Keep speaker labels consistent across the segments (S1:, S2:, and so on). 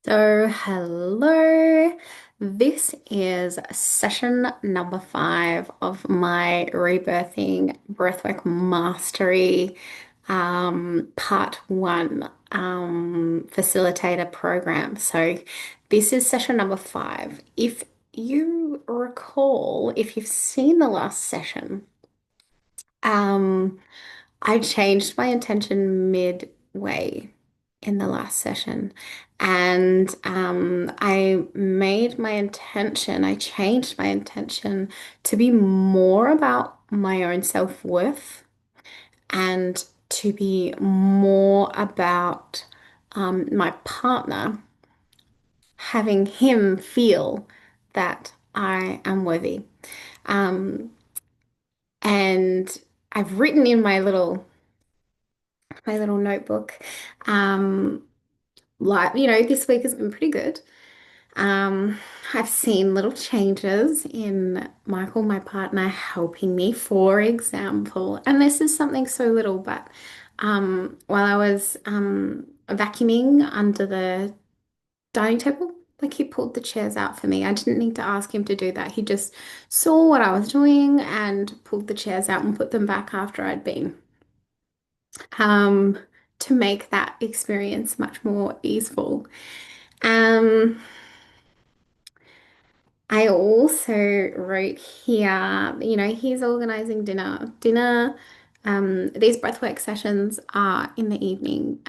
S1: Hello. This is session number 5 of my Rebirthing Breathwork Mastery Part 1 facilitator program. So, this is session number 5. If you recall, if you've seen the last session, um, I changed my intention midway in the last session. And I changed my intention to be more about my own self-worth and to be more about my partner, having him feel that I am worthy. Um, and I've written in my little notebook. Um, this week has been pretty good. Um, I've seen little changes in Michael, my partner, helping me, for example. And this is something so little, but while I was vacuuming under the dining table, like he pulled the chairs out for me. I didn't need to ask him to do that. He just saw what I was doing and pulled the chairs out and put them back after I'd been. um, to make that experience much more easeful. Um, I also wrote here, he's organizing dinner. These breathwork sessions are in the evening.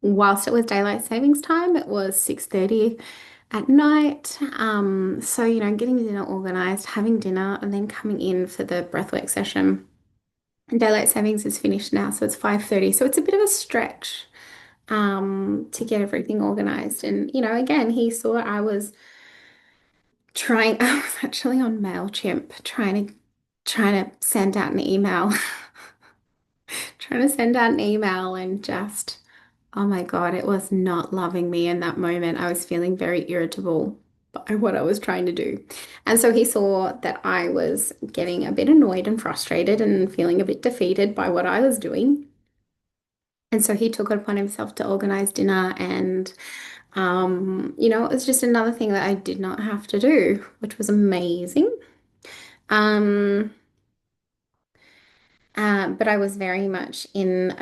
S1: Whilst it was daylight savings time, it was 6:30 at night. So, getting dinner organized, having dinner, and then coming in for the breathwork session. Daylight savings is finished now, so it's 5:30. So it's a bit of a stretch to get everything organized. And, again, he saw I was I was actually on MailChimp trying to send out an email, trying to send out an email and just, oh my God, it was not loving me in that moment. I was feeling very irritable by what I was trying to do. And so he saw that I was getting a bit annoyed and frustrated and feeling a bit defeated by what I was doing. And so he took it upon himself to organize dinner and it was just another thing that I did not have to do, which was amazing. Um, but I was very much in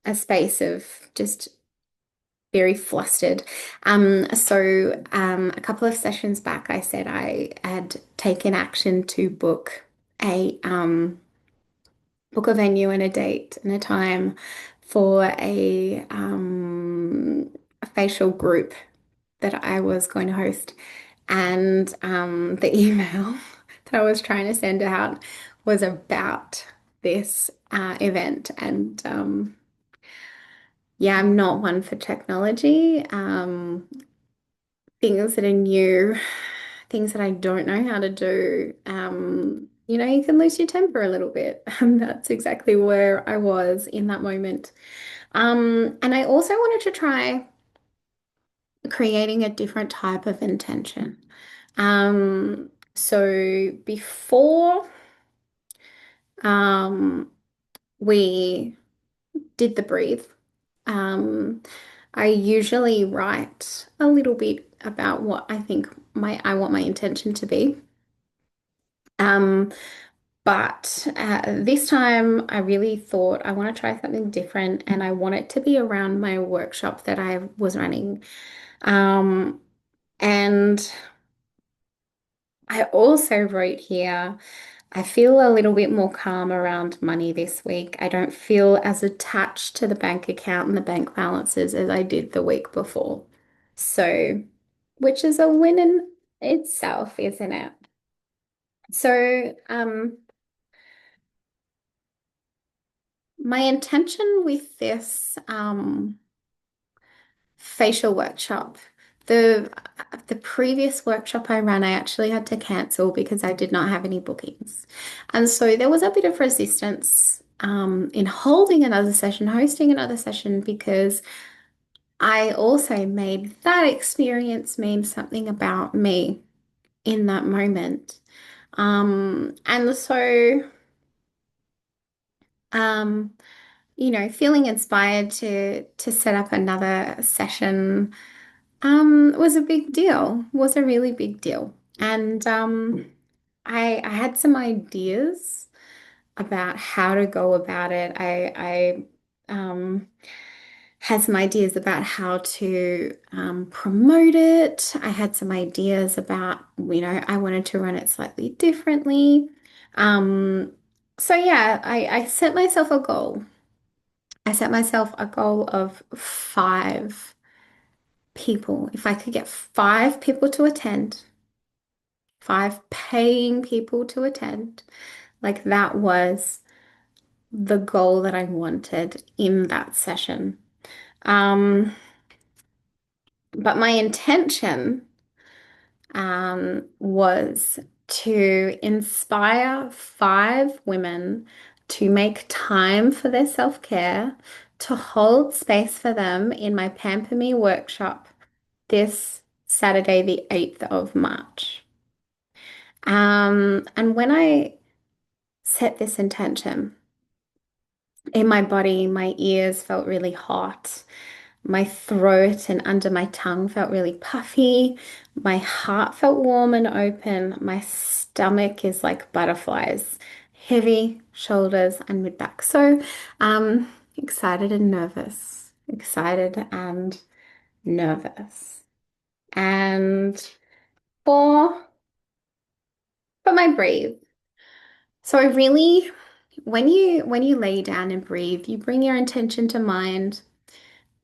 S1: a space of just very flustered. A couple of sessions back, I said I had taken action to book a venue and a date and a time for a facial group that I was going to host. And the email that I was trying to send out was about this event. And yeah, I'm not one for technology. Things that are new, things that I don't know how to do. You can lose your temper a little bit. And that's exactly where I was in that moment. And I also wanted to try creating a different type of intention. So before um, we did the breathe, um, I usually write a little bit about what I think I want my intention to be. Um, but this time I really thought I want to try something different and I want it to be around my workshop that I was running. Um, and I also wrote here, I feel a little bit more calm around money this week. I don't feel as attached to the bank account and the bank balances as I did the week before. So, which is a win in itself, isn't it? So, my intention with this facial workshop, the the previous workshop I ran, I actually had to cancel because I did not have any bookings. And so there was a bit of resistance in holding another session, hosting another session, because I also made that experience mean something about me in that moment. And so um, feeling inspired to set up another session. It was a big deal. It was a really big deal. And I had some ideas about how to go about it. I had some ideas about how to promote it. I had some ideas about, I wanted to run it slightly differently. Um, so yeah, I set myself a goal. I set myself a goal of 5 people. If I could get 5 people to attend, 5 paying people to attend, like that was the goal that I wanted in that session. Um, but my intention was to inspire 5 women to make time for their self-care, to hold space for them in my Pamper Me workshop this Saturday, the 8th of March. And when I set this intention, in my body, my ears felt really hot. My throat and under my tongue felt really puffy. My heart felt warm and open. My stomach is like butterflies, heavy shoulders and mid back. So, excited and nervous, excited and nervous. And for for my breathe. So I really, when you lay down and breathe, you bring your intention to mind,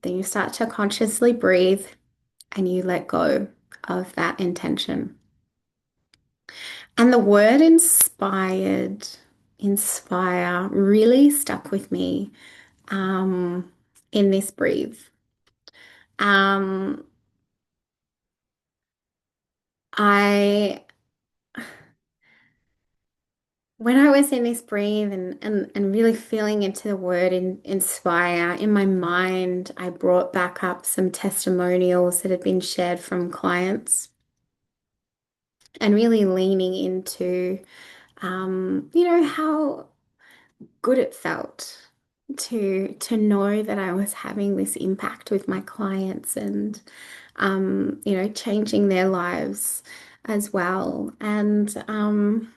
S1: then you start to consciously breathe and you let go of that intention. And the word inspire really stuck with me in this breathe. Um, I When I was in this breathe and really feeling into the word inspire, in my mind, I brought back up some testimonials that had been shared from clients and really leaning into, how good it felt to know that I was having this impact with my clients and, changing their lives as well. And,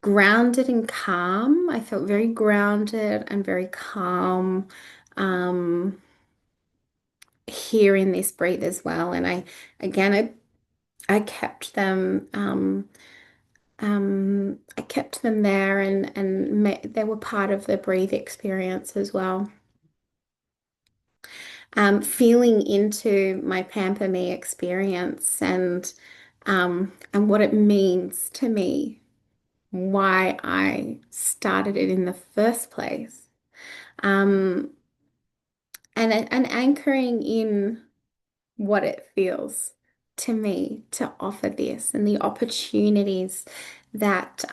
S1: grounded and calm. I felt very grounded and very calm here in this breathe as well. And again, I kept them, I kept them there and they were part of the breathe experience as well. Feeling into my Pamper Me experience and what it means to me, why I started it in the first place. Um, and anchoring in what it feels to me to offer this and the opportunities that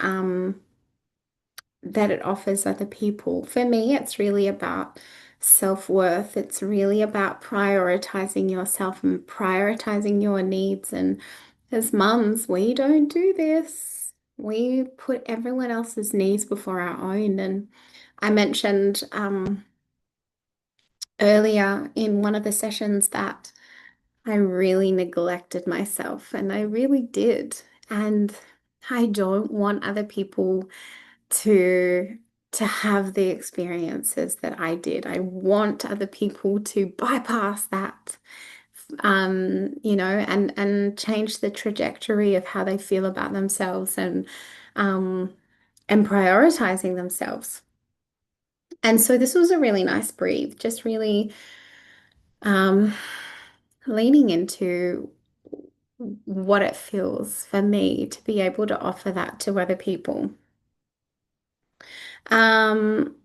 S1: that it offers other people. For me, it's really about self-worth. It's really about prioritizing yourself and prioritizing your needs. And as mums, we don't do this. We put everyone else's needs before our own. And I mentioned earlier in one of the sessions that I really neglected myself, and I really did. And I don't want other people to to have the experiences that I did. I want other people to bypass that, and change the trajectory of how they feel about themselves um, and prioritizing themselves. And so this was a really nice breathe, just really um, leaning into what it feels for me to be able to offer that to other people. Um,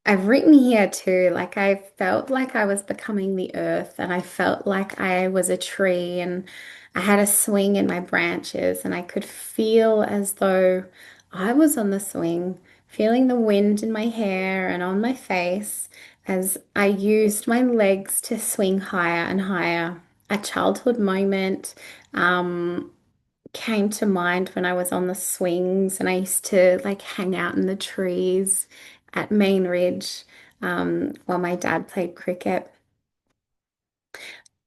S1: I've written here too, like I felt like I was becoming the earth and I felt like I was a tree and I had a swing in my branches and I could feel as though I was on the swing, feeling the wind in my hair and on my face as I used my legs to swing higher and higher. A childhood moment. Um, Came to mind when I was on the swings and I used to like hang out in the trees at Main Ridge while my dad played cricket.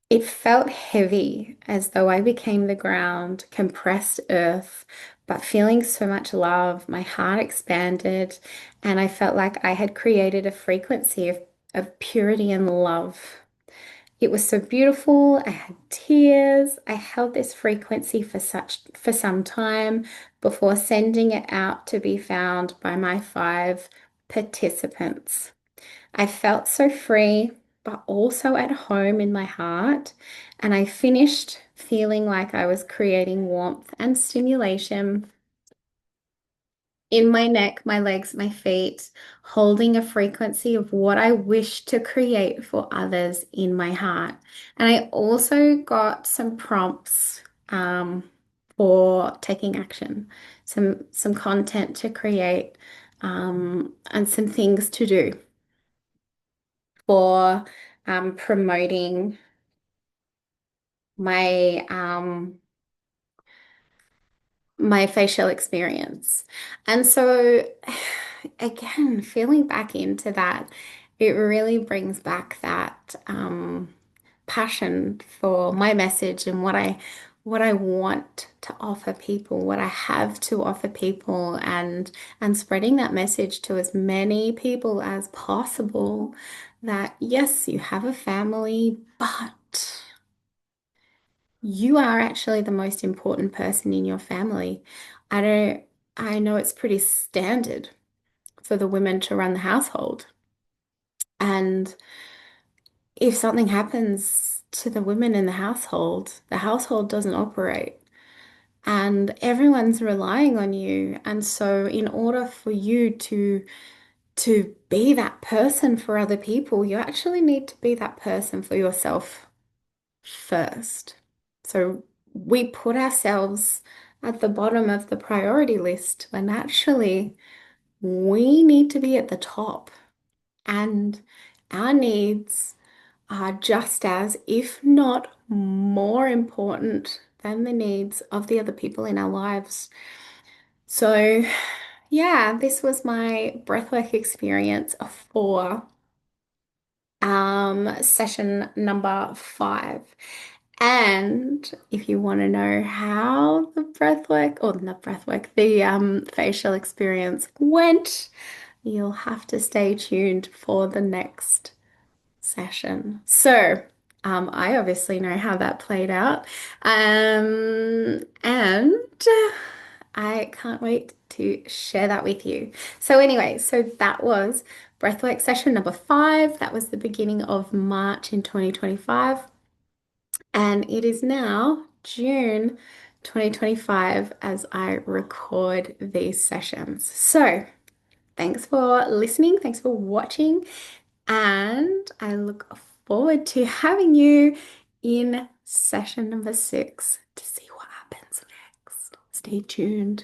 S1: It felt heavy, as though I became the ground, compressed earth, but feeling so much love, my heart expanded, and I felt like I had created a frequency of purity and love. It was so beautiful. I had tears. I held this frequency for some time before sending it out to be found by my 5 participants. I felt so free, but also at home in my heart. And I finished feeling like I was creating warmth and stimulation in my neck, my legs, my feet, holding a frequency of what I wish to create for others in my heart. And I also got some prompts for taking action, some content to create, and some things to do for promoting my my facial experience. And so, again, feeling back into that, it really brings back that passion for my message and what I want to offer people, what I have to offer people, and spreading that message to as many people as possible that yes, you have a family, but you are actually the most important person in your family. I don't, I know it's pretty standard for the women to run the household. And if something happens to the women in the household doesn't operate. And everyone's relying on you. And so in order for you to be that person for other people, you actually need to be that person for yourself first. So we put ourselves at the bottom of the priority list when actually we need to be at the top. And our needs are just as, if not more important than the needs of the other people in our lives. So, yeah, this was my breathwork experience for session number 5. And if you want to know how the breathwork, or not breathwork, the facial experience went, you'll have to stay tuned for the next session. So, I obviously know how that played out. And I can't wait to share that with you. So, anyway, so that was breathwork session number 5. That was the beginning of March in 2025. And it is now June 2025 as I record these sessions. So, thanks for listening. Thanks for watching. And I look forward to having you in session number 6 to see what happens next. Stay tuned.